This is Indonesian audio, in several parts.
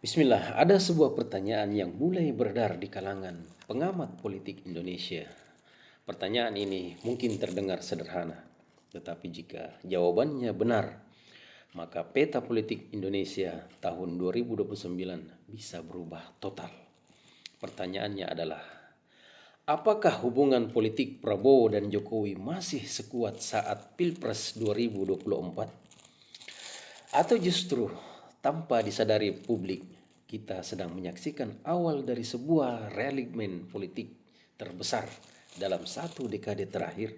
Bismillah, ada sebuah pertanyaan yang mulai beredar di kalangan pengamat politik Indonesia. Pertanyaan ini mungkin terdengar sederhana, tetapi jika jawabannya benar, maka peta politik Indonesia tahun 2029 bisa berubah total. Pertanyaannya adalah, apakah hubungan politik Prabowo dan Jokowi masih sekuat saat Pilpres 2024? Atau justru tanpa disadari publik, kita sedang menyaksikan awal dari sebuah ralimen politik terbesar dalam satu dekade terakhir?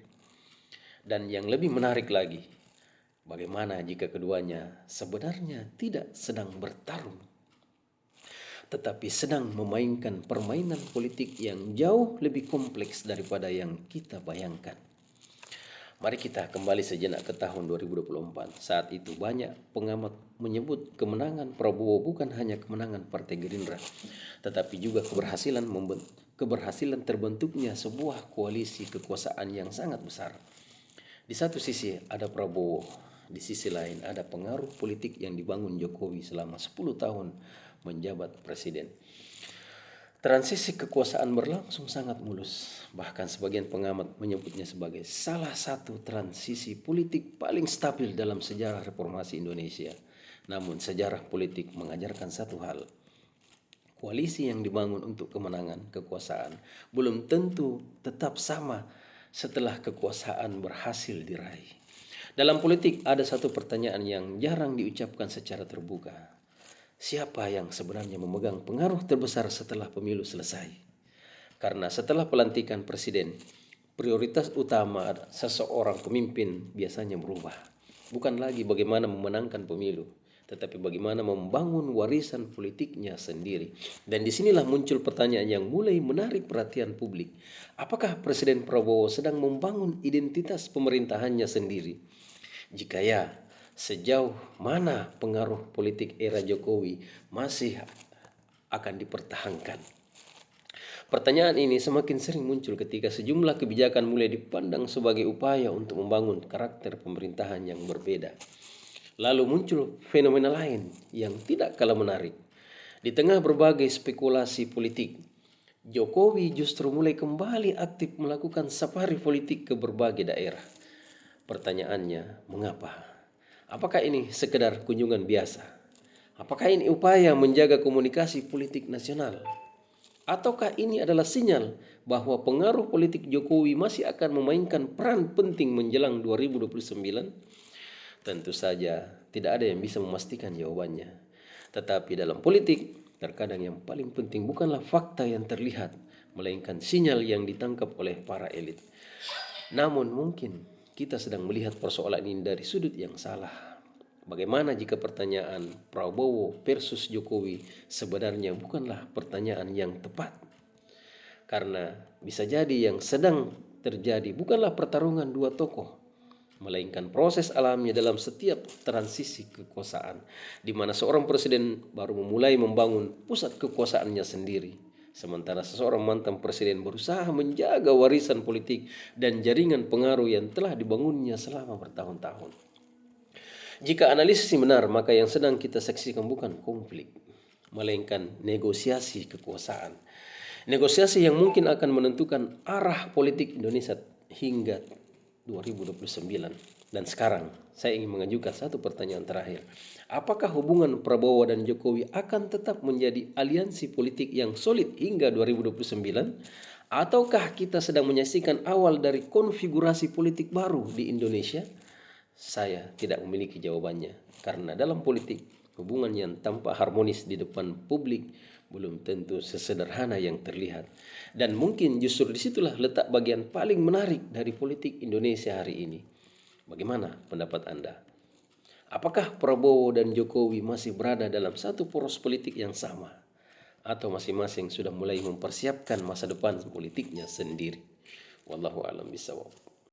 Dan yang lebih menarik lagi, bagaimana jika keduanya sebenarnya tidak sedang bertarung, tetapi sedang memainkan permainan politik yang jauh lebih kompleks daripada yang kita bayangkan? Mari kita kembali sejenak ke tahun 2024. Saat itu banyak pengamat menyebut kemenangan Prabowo bukan hanya kemenangan Partai Gerindra, tetapi juga keberhasilan terbentuknya sebuah koalisi kekuasaan yang sangat besar. Di satu sisi ada Prabowo, di sisi lain ada pengaruh politik yang dibangun Jokowi selama 10 tahun menjabat presiden. Transisi kekuasaan berlangsung sangat mulus, bahkan sebagian pengamat menyebutnya sebagai salah satu transisi politik paling stabil dalam sejarah reformasi Indonesia. Namun sejarah politik mengajarkan satu hal, koalisi yang dibangun untuk kemenangan kekuasaan belum tentu tetap sama setelah kekuasaan berhasil diraih. Dalam politik ada satu pertanyaan yang jarang diucapkan secara terbuka. Siapa yang sebenarnya memegang pengaruh terbesar setelah pemilu selesai? Karena setelah pelantikan presiden, prioritas utama seseorang pemimpin biasanya berubah. Bukan lagi bagaimana memenangkan pemilu, tetapi bagaimana membangun warisan politiknya sendiri. Dan disinilah muncul pertanyaan yang mulai menarik perhatian publik. Apakah Presiden Prabowo sedang membangun identitas pemerintahannya sendiri? Jika ya, sejauh mana pengaruh politik era Jokowi masih akan dipertahankan? Pertanyaan ini semakin sering muncul ketika sejumlah kebijakan mulai dipandang sebagai upaya untuk membangun karakter pemerintahan yang berbeda. Lalu muncul fenomena lain yang tidak kalah menarik. Di tengah berbagai spekulasi politik, Jokowi justru mulai kembali aktif melakukan safari politik ke berbagai daerah. Pertanyaannya, mengapa? Apakah ini sekedar kunjungan biasa? Apakah ini upaya menjaga komunikasi politik nasional? Ataukah ini adalah sinyal bahwa pengaruh politik Jokowi masih akan memainkan peran penting menjelang 2029? Tentu saja tidak ada yang bisa memastikan jawabannya. Tetapi dalam politik, terkadang yang paling penting bukanlah fakta yang terlihat, melainkan sinyal yang ditangkap oleh para elit. Namun mungkin kita sedang melihat persoalan ini dari sudut yang salah. Bagaimana jika pertanyaan Prabowo versus Jokowi sebenarnya bukanlah pertanyaan yang tepat? Karena bisa jadi yang sedang terjadi bukanlah pertarungan dua tokoh, melainkan proses alamnya dalam setiap transisi kekuasaan, di mana seorang presiden baru memulai membangun pusat kekuasaannya sendiri, sementara seseorang mantan presiden berusaha menjaga warisan politik dan jaringan pengaruh yang telah dibangunnya selama bertahun-tahun. Jika analisis benar, maka yang sedang kita saksikan bukan konflik, melainkan negosiasi kekuasaan. Negosiasi yang mungkin akan menentukan arah politik Indonesia hingga 2029. Dan sekarang saya ingin mengajukan satu pertanyaan terakhir. Apakah hubungan Prabowo dan Jokowi akan tetap menjadi aliansi politik yang solid hingga 2029? Ataukah kita sedang menyaksikan awal dari konfigurasi politik baru di Indonesia? Saya tidak memiliki jawabannya, karena dalam politik hubungan yang tampak harmonis di depan publik belum tentu sesederhana yang terlihat. Dan mungkin justru disitulah letak bagian paling menarik dari politik Indonesia hari ini. Bagaimana pendapat Anda? Apakah Prabowo dan Jokowi masih berada dalam satu poros politik yang sama? Atau masing-masing sudah mulai mempersiapkan masa depan politiknya sendiri? Wallahu a'lam bishawab.